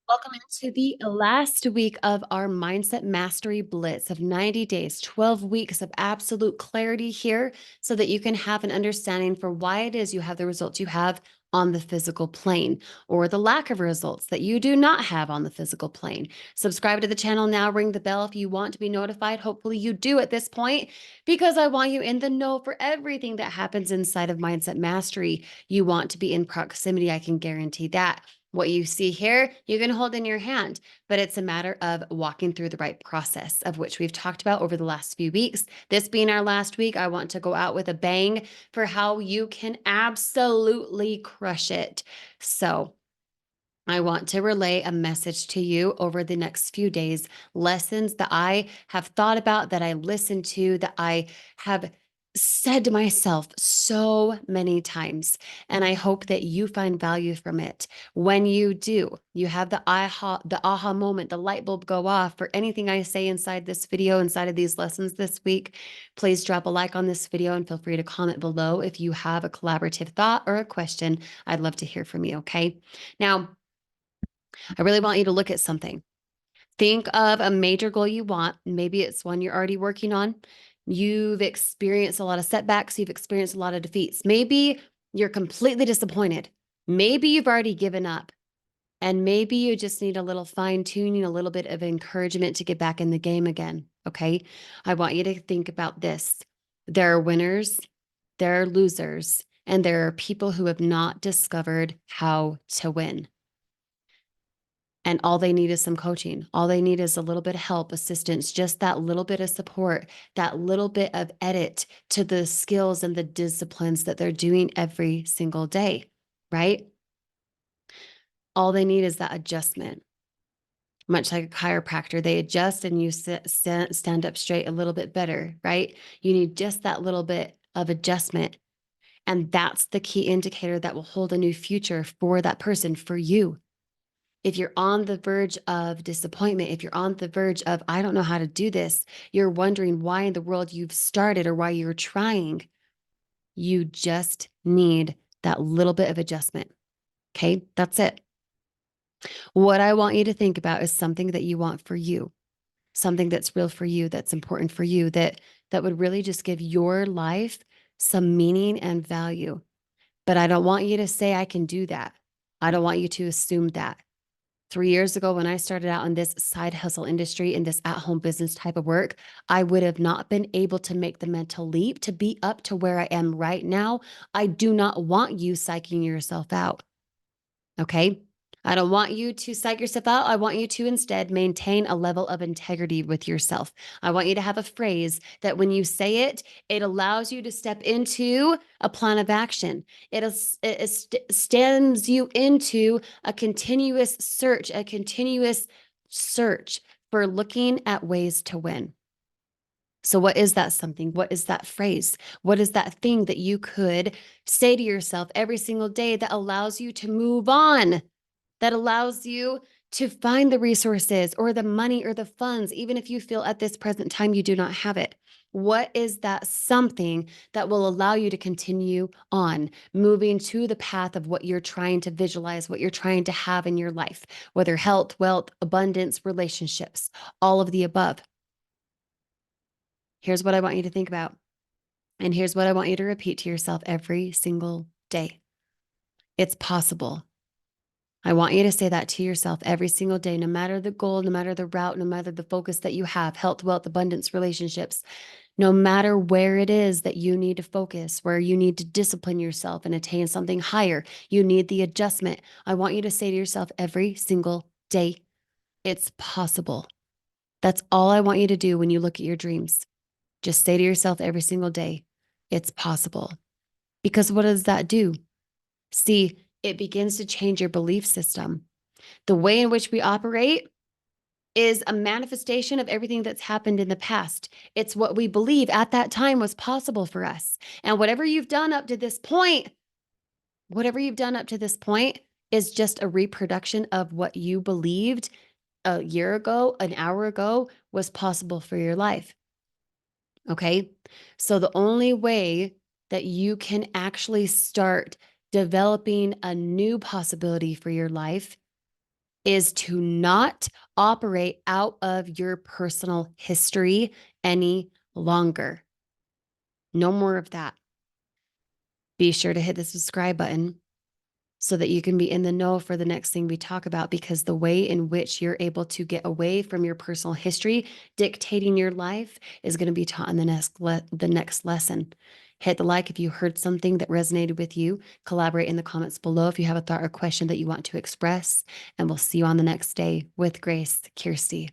Welcome into the last week of our Mindset Mastery Blitz of 90 days, 12 weeks of absolute clarity here so that you can have an understanding for why it is you have the results you have on the physical plane or the lack of results that you do not have on the physical plane. Subscribe to the channel now, ring the bell if you want to be notified. Hopefully you do at this point because I want you in the know for everything that happens inside of Mindset Mastery. You want to be in proximity, I can guarantee that. What you see here, you can hold in your hand, but it's a matter of walking through the right process, of which we've talked about over the last few weeks. This being our last week, I want to go out with a bang for how you can absolutely crush it. So, I want to relay a message to you over the next few days, lessons that I have thought about, that I listened to, that I have said to myself so many times. And I hope that you find value from it. When you do, you have the aha moment, the light bulb go off for anything I say inside this video, inside of these lessons this week. Please drop a like on this video and feel free to comment below if you have a collaborative thought or a question. I'd love to hear from you, okay? Now, I really want you to look at something. Think of a major goal you want. Maybe it's one you're already working on. You've experienced a lot of setbacks. You've experienced a lot of defeats. Maybe you're completely disappointed. Maybe you've already given up. And maybe you just need a little fine tuning, a little bit of encouragement to get back in the game again. Okay. I want you to think about this. There are winners, there are losers, and there are people who have not discovered how to win. And all they need is some coaching. All they need is a little bit of help, assistance, just that little bit of support, that little bit of edit to the skills and the disciplines that they're doing every single day, right? All they need is that adjustment. Much like a chiropractor, they adjust and you stand up straight a little bit better, right? You need just that little bit of adjustment. And that's the key indicator that will hold a new future for that person, for you. If you're on the verge of disappointment, if you're on the verge of, I don't know how to do this, you're wondering why in the world you've started or why you're trying, you just need that little bit of adjustment. Okay, that's it. What I want you to think about is something that you want for you, something that's real for you, that's important for you, that would really just give your life some meaning and value. But I don't want you to say, I can do that. I don't want you to assume that. 3 years ago, when I started out in this side hustle industry, in this at home business type of work, I would have not been able to make the mental leap to be up to where I am right now. I do not want you psyching yourself out. Okay. I don't want you to psych yourself out. I want you to instead maintain a level of integrity with yourself. I want you to have a phrase that when you say it, it allows you to step into a plan of action. It stands you into a continuous search for looking at ways to win. So, what is that something? What is that phrase? What is that thing that you could say to yourself every single day that allows you to move on? That allows you to find the resources or the money or the funds, even if you feel at this present time you do not have it. What is that something that will allow you to continue on moving to the path of what you're trying to visualize, what you're trying to have in your life, whether health, wealth, abundance, relationships, all of the above? Here's what I want you to think about. And here's what I want you to repeat to yourself every single day. It's possible. I want you to say that to yourself every single day, no matter the goal, no matter the route, no matter the focus that you have, health, wealth, abundance, relationships, no matter where it is that you need to focus, where you need to discipline yourself and attain something higher, you need the adjustment. I want you to say to yourself every single day, it's possible. That's all I want you to do when you look at your dreams. Just say to yourself every single day, it's possible. Because what does that do? See, it begins to change your belief system. The way in which we operate is a manifestation of everything that's happened in the past. It's what we believe at that time was possible for us. And whatever you've done up to this point, is just a reproduction of what you believed a year ago, an hour ago was possible for your life. Okay. So the only way that you can actually start developing a new possibility for your life is to not operate out of your personal history any longer. No more of that. Be sure to hit the subscribe button so that you can be in the know for the next thing we talk about, because the way in which you're able to get away from your personal history dictating your life is going to be taught in the next lesson. Hit the like if you heard something that resonated with you. Collaborate in the comments below if you have a thought or question that you want to express. And we'll see you on the next day with Grace, Kirsty.